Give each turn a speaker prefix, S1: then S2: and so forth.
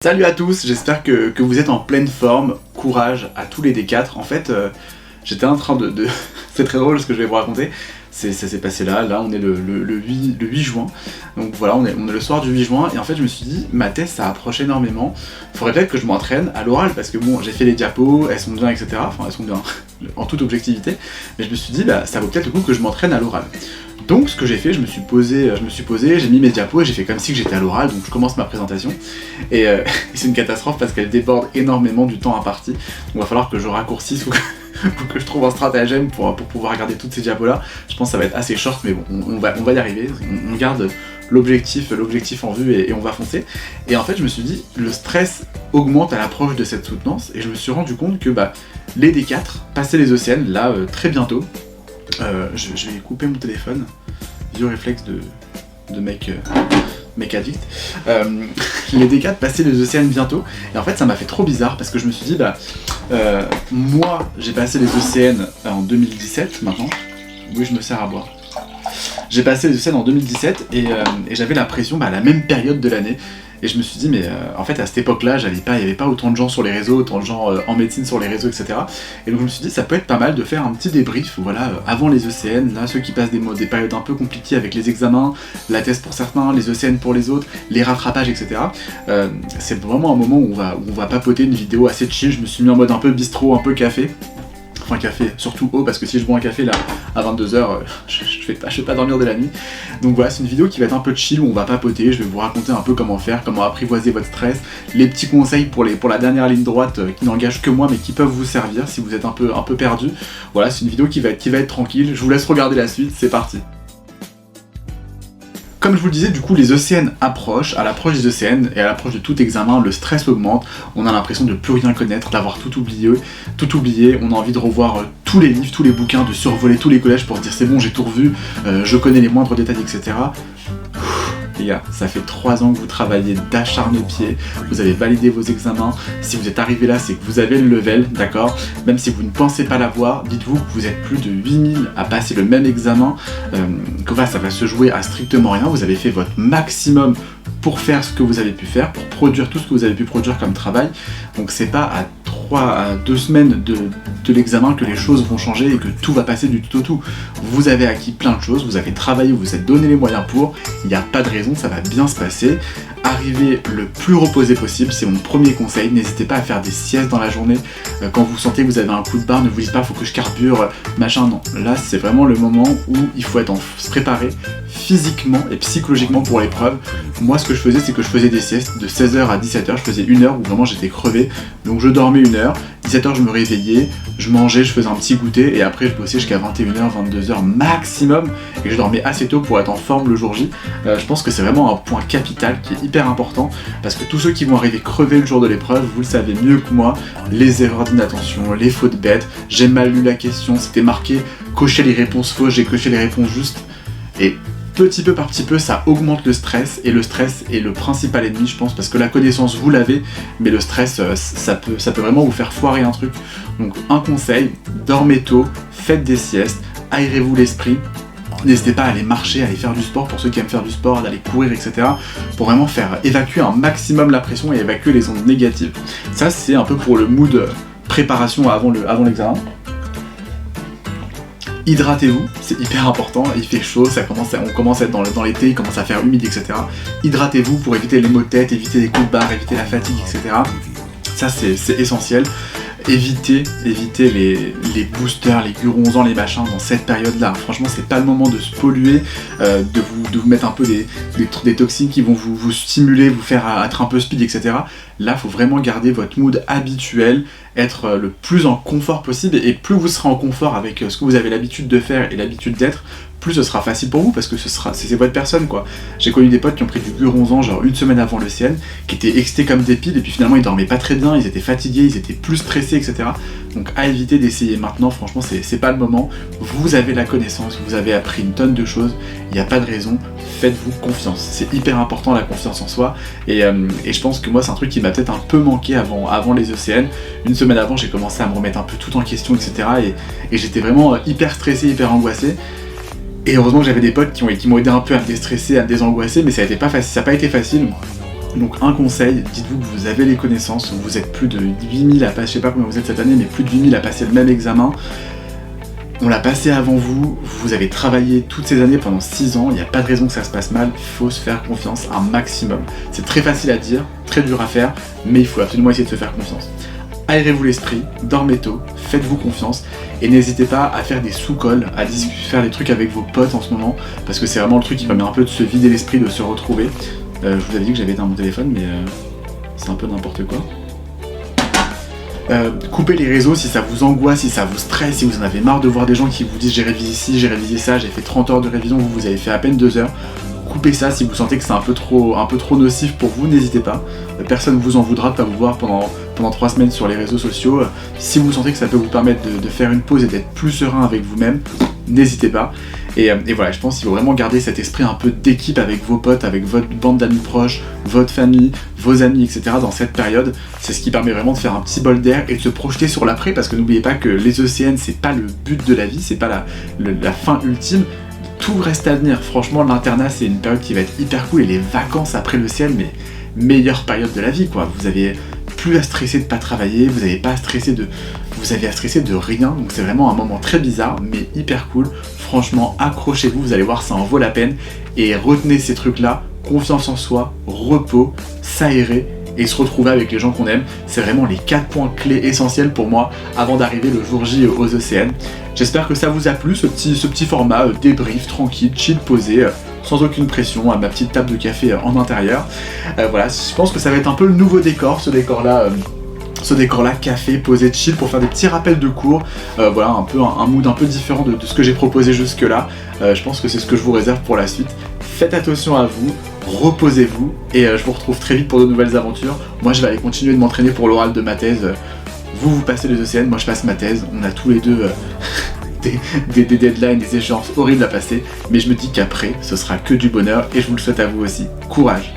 S1: Salut à tous, j'espère que vous êtes en pleine forme, courage à tous les D4. En fait, j'étais en train de... C'est très drôle ce que je vais vous raconter, ça s'est passé là on est le 8 juin, donc voilà, on est le soir du 8 juin, et en fait je me suis dit, ma thèse ça approche énormément, faudrait peut-être que je m'entraîne à l'oral, parce que bon, j'ai fait les diapos, elles sont bien, etc., enfin elles sont bien, en toute objectivité, mais je me suis dit, bah ça vaut peut-être le coup que je m'entraîne à l'oral. Donc ce que j'ai fait, je me suis posé, j'ai mis mes diapos et j'ai fait comme si j'étais à l'oral, donc je commence ma présentation. Et c'est une catastrophe parce qu'elle déborde énormément du temps imparti. Donc il va falloir que je raccourcisse ou que je trouve un stratagème pour pouvoir regarder toutes ces diapos là. Je pense que ça va être assez short, mais bon, on va y arriver. On garde l'objectif en vue et on va foncer. Et en fait je me suis dit, le stress augmente à l'approche de cette soutenance et je me suis rendu compte que les D4 passaient les océans là très bientôt. Je vais couper mon téléphone, vieux réflexe de mec addict. Les D4 passaient les océans bientôt, et en fait ça m'a fait trop bizarre parce que je me suis dit, moi j'ai passé les océans en 2017 maintenant, oui je me sers à boire. J'ai passé les océans en 2017 et j'avais l'impression à la même période de l'année. Et je me suis dit, mais en fait à cette époque-là, il n'y avait pas autant de gens sur les réseaux, autant de gens en médecine sur les réseaux, etc. Et donc je me suis dit, ça peut être pas mal de faire un petit débrief, voilà, avant les ECN, là, ceux qui passent des périodes un peu compliquées avec les examens, la thèse pour certains, les ECN pour les autres, les rattrapages, etc. C'est vraiment un moment où on va papoter une vidéo assez chill. Je me suis mis en mode un peu bistrot, un peu café. Enfin café, surtout eau, parce que si je bois un café là à 22h, je vais pas dormir de la nuit. Donc voilà, c'est une vidéo qui va être un peu chill où on va papoter, je vais vous raconter un peu comment faire, comment apprivoiser votre stress, les petits conseils pour la dernière ligne droite qui n'engagent que moi mais qui peuvent vous servir si vous êtes un peu perdu. Voilà, c'est une vidéo qui va être tranquille, je vous laisse regarder la suite, c'est parti. Comme je vous le disais, du coup, les ECN approchent. À l'approche des ECN et à l'approche de tout examen, le stress augmente. On a l'impression de plus rien connaître, d'avoir tout oublié. On a envie de revoir tous les livres, tous les bouquins, de survoler tous les collèges pour se dire c'est bon, j'ai tout revu, je connais les moindres détails, etc. Les gars, ça fait 3 ans que vous travaillez d'acharne-pied, vous avez validé vos examens, si vous êtes arrivé là, c'est que vous avez le level, d'accord? Même si vous ne pensez pas l'avoir, dites-vous que vous êtes plus de 8000 à passer le même examen, que voilà, ça va se jouer à strictement rien, vous avez fait votre maximum pour faire ce que vous avez pu faire, pour produire tout ce que vous avez pu produire comme travail, donc c'est pas à 2 semaines de l'examen que les choses vont changer et que tout va passer du tout au tout. Vous avez acquis plein de choses, vous avez travaillé, vous vous êtes donné les moyens pour, il n'y a pas de raison, ça va bien se passer. Arrivez le plus reposé possible, c'est mon premier conseil, n'hésitez pas à faire des siestes dans la journée, quand vous sentez que vous avez un coup de barre, ne vous dites pas faut que je carbure, machin, non. Là c'est vraiment le moment où il faut se préparer physiquement et psychologiquement pour l'épreuve. Moi ce que je faisais, c'est que je faisais des siestes de 16h à 17h, je faisais 1 heure où vraiment j'étais crevé, donc je dormais 1 heure, 17h je me réveillais, je mangeais, je faisais un petit goûter et après je bossais jusqu'à 21h, 22h maximum et je dormais assez tôt pour être en forme le jour J. Je pense que c'est vraiment un point capital qui est hyper important parce que tous ceux qui vont arriver crevés le jour de l'épreuve, vous le savez mieux que moi, les erreurs d'inattention, les fautes bêtes, j'ai mal lu la question, c'était marqué cocher les réponses fausses, j'ai coché les réponses justes et petit peu par petit peu, ça augmente le stress, et le stress est le principal ennemi, je pense, parce que la connaissance, vous l'avez, mais le stress, ça peut vraiment vous faire foirer un truc. Donc, un conseil, dormez tôt, faites des siestes, aérez-vous l'esprit, n'hésitez pas à aller marcher, à aller faire du sport, pour ceux qui aiment faire du sport, d'aller courir, etc., pour vraiment faire évacuer un maximum la pression et évacuer les ondes négatives. Ça, c'est un peu pour le mood préparation avant l'examen. Hydratez-vous, c'est hyper important, il fait chaud, on commence à être dans l'été, il commence à faire humide, etc. Hydratez-vous pour éviter les maux de tête, éviter les coups de barre, éviter la fatigue, etc. Ça c'est essentiel. Évitez les boosters, les guronzans, les machins dans cette période-là. Franchement, c'est pas le moment de se polluer, de vous mettre un peu des toxines qui vont vous stimuler, vous faire être un peu speed, etc. Là, faut vraiment garder votre mood habituel, être le plus en confort possible, et plus vous serez en confort avec ce que vous avez l'habitude de faire et l'habitude d'être, plus ce sera facile pour vous parce que c'est votre personne quoi. J'ai connu des potes qui ont pris du guronzan genre 1 semaine avant le CN, qui étaient excités comme des piles et puis finalement ils dormaient pas très bien, ils étaient fatigués, ils étaient plus stressés, etc. Donc à éviter d'essayer maintenant, franchement c'est pas le moment. Vous avez la connaissance, vous avez appris une tonne de choses, il n'y a pas de raison, faites-vous confiance. C'est hyper important la confiance en soi et je pense que moi c'est un truc qui m'a peut-être un peu manqué avant les ECN. 1 semaine avant j'ai commencé à me remettre un peu tout en question, etc. Et j'étais vraiment hyper stressé, hyper angoissé. Et heureusement que j'avais des potes qui m'ont aidé un peu à me déstresser, à me désangoisser, mais ça n'a pas été facile. Donc un conseil, dites-vous que vous avez les connaissances, vous êtes plus de 8000 à passer, je sais pas combien vous êtes cette année, mais plus de 8000 à passer le même examen. On l'a passé avant vous, vous avez travaillé toutes ces années pendant 6 ans, il n'y a pas de raison que ça se passe mal, il faut se faire confiance un maximum. C'est très facile à dire, très dur à faire, mais il faut absolument essayer de se faire confiance. Aérez-vous l'esprit, dormez tôt, faites-vous confiance, et n'hésitez pas à faire des sous-cols, à faire des trucs avec vos potes en ce moment, parce que c'est vraiment le truc qui permet un peu de se vider l'esprit, de se retrouver. Je vous avais dit que j'avais éteint mon téléphone, mais c'est un peu n'importe quoi. Coupez les réseaux si ça vous angoisse, si ça vous stresse, si vous en avez marre de voir des gens qui vous disent j'ai révisé ci, j'ai révisé ça, j'ai fait 30 heures de révision, vous avez fait à peine 2 heures. Coupez ça si vous sentez que c'est un peu trop nocif pour vous, n'hésitez pas. Personne ne vous en voudra de pas vous voir pendant 3 semaines sur les réseaux sociaux. Si vous sentez que ça peut vous permettre de faire une pause et d'être plus serein avec vous-même, n'hésitez pas. Et voilà, je pense qu'il faut vraiment garder cet esprit un peu d'équipe avec vos potes, avec votre bande d'amis proches, votre famille, vos amis, etc. dans cette période. C'est ce qui permet vraiment de faire un petit bol d'air et de se projeter sur l'après, parce que n'oubliez pas que les ECN, c'est pas le but de la vie, c'est pas la fin ultime. Tout reste à venir. Franchement, l'internat, c'est une période qui va être hyper cool, et les vacances après l'ECN, mais meilleure période de la vie, quoi. Vous avez plus à stresser de pas travailler, vous avez à stresser de rien, donc c'est vraiment un moment très bizarre, mais hyper cool. Franchement, accrochez-vous, vous allez voir, ça en vaut la peine, et retenez ces trucs-là, confiance en soi, repos, s'aérer, et se retrouver avec les gens qu'on aime. C'est vraiment les 4 points clés essentiels pour moi avant d'arriver le jour J aux ECN. J'espère que ça vous a plu, ce petit format débrief, tranquille, chill, posé, sans aucune pression, à ma petite table de café en intérieur. Voilà, je pense que ça va être un peu le nouveau décor, ce décor-là, café, posé, chill, pour faire des petits rappels de cours. Voilà, un mood un peu différent de ce que j'ai proposé jusque-là. Je pense que c'est ce que je vous réserve pour la suite. Faites attention à vous, reposez-vous, et je vous retrouve très vite pour de nouvelles aventures. Moi, je vais aller continuer de m'entraîner pour l'oral de ma thèse. Vous passez les ECN, moi je passe ma thèse. On a tous les deux des deadlines, des échéances horribles à passer, mais je me dis qu'après, ce sera que du bonheur, et je vous le souhaite à vous aussi. Courage!